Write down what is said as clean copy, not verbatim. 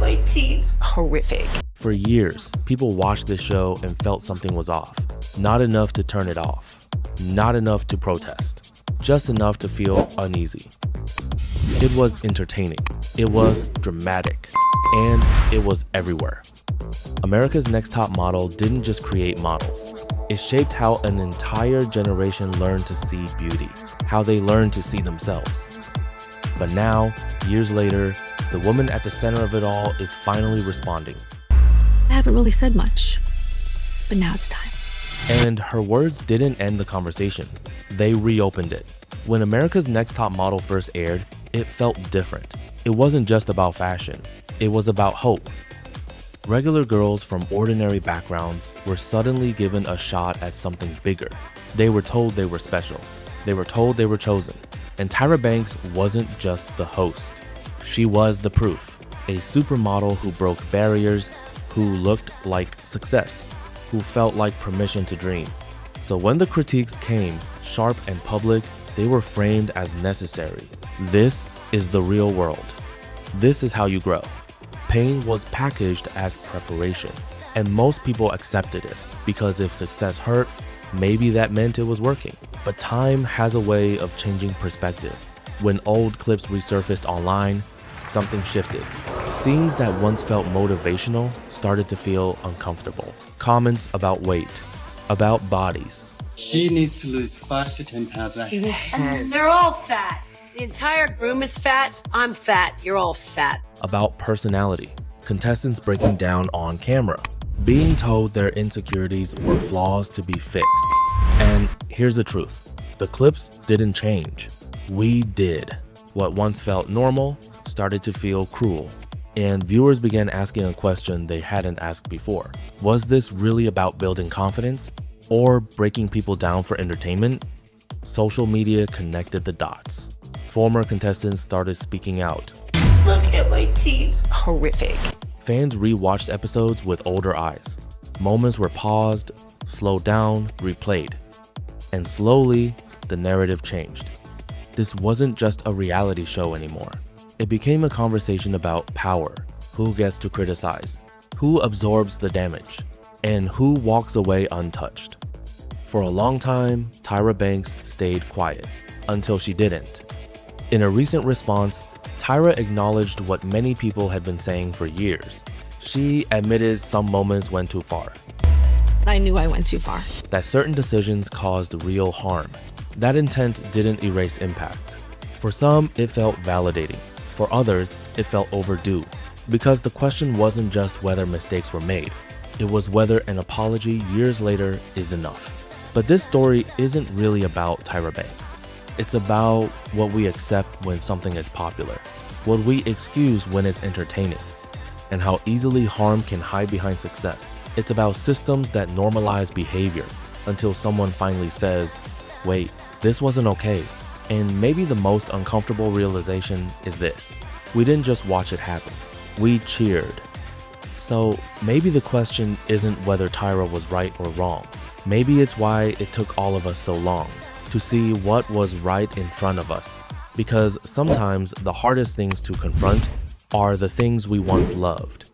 my teeth. Horrific. For years, people watched this show and felt something was off. Not enough to turn it off. Not enough to protest. Just enough to feel uneasy. It was entertaining. It was dramatic. And it was everywhere. America's Next Top Model didn't just create models. It shaped how an entire generation learned to see beauty, how they learned to see themselves. But now, years later, the woman at the center of it all is finally responding. I haven't really said much, but now it's time. And her words didn't end the conversation. They reopened it. When America's Next Top Model first aired, it felt different. It wasn't just about fashion. It was about hope. Regular girls from ordinary backgrounds were suddenly given a shot at something bigger. They were told they were special. They were told they were chosen. And Tyra Banks wasn't just the host. She was the proof. A supermodel who broke barriers, who looked like success, who felt like permission to dream. So when the critiques came, sharp and public, they were framed as necessary. This is the real world. This is how you grow. Pain was packaged as preparation, and most people accepted it because if success hurt, maybe that meant it was working. But time has a way of changing perspective. When old clips resurfaced online, something shifted. Scenes that once felt motivational started to feel uncomfortable. Comments about weight, about bodies. She needs to lose 5 to 10 pounds. They're all fat. The entire room is fat. I'm fat. You're all fat. About personality. Contestants breaking down on camera. Being told their insecurities were flaws to be fixed. And here's the truth. The clips didn't change. We did. What once felt normal started to feel cruel. And viewers began asking a question they hadn't asked before. Was this really about building confidence or breaking people down for entertainment? Social media connected the dots. Former contestants started speaking out. Look at my teeth. Horrific. Fans rewatched episodes with older eyes. Moments were paused, slowed down, replayed. And slowly, the narrative changed. This wasn't just a reality show anymore. It became a conversation about power, who gets to criticize, who absorbs the damage, and who walks away untouched. For a long time, Tyra Banks stayed quiet, until she didn't. In a recent response, Tyra acknowledged what many people had been saying for years. She admitted some moments went too far. I knew I went too far. That certain decisions caused real harm. That intent didn't erase impact. For some, it felt validating. For others, it felt overdue. Because the question wasn't just whether mistakes were made. It was whether an apology years later is enough. But this story isn't really about Tyra Banks. It's about what we accept when something is popular, what we excuse when it's entertaining, and how easily harm can hide behind success. It's about systems that normalize behavior until someone finally says, wait, this wasn't okay. And maybe the most uncomfortable realization is this. We didn't just watch it happen. We cheered. So maybe the question isn't whether Tyra was right or wrong. Maybe it's why it took all of us so long to see what was right in front of us. Because sometimes the hardest things to confront are the things we once loved.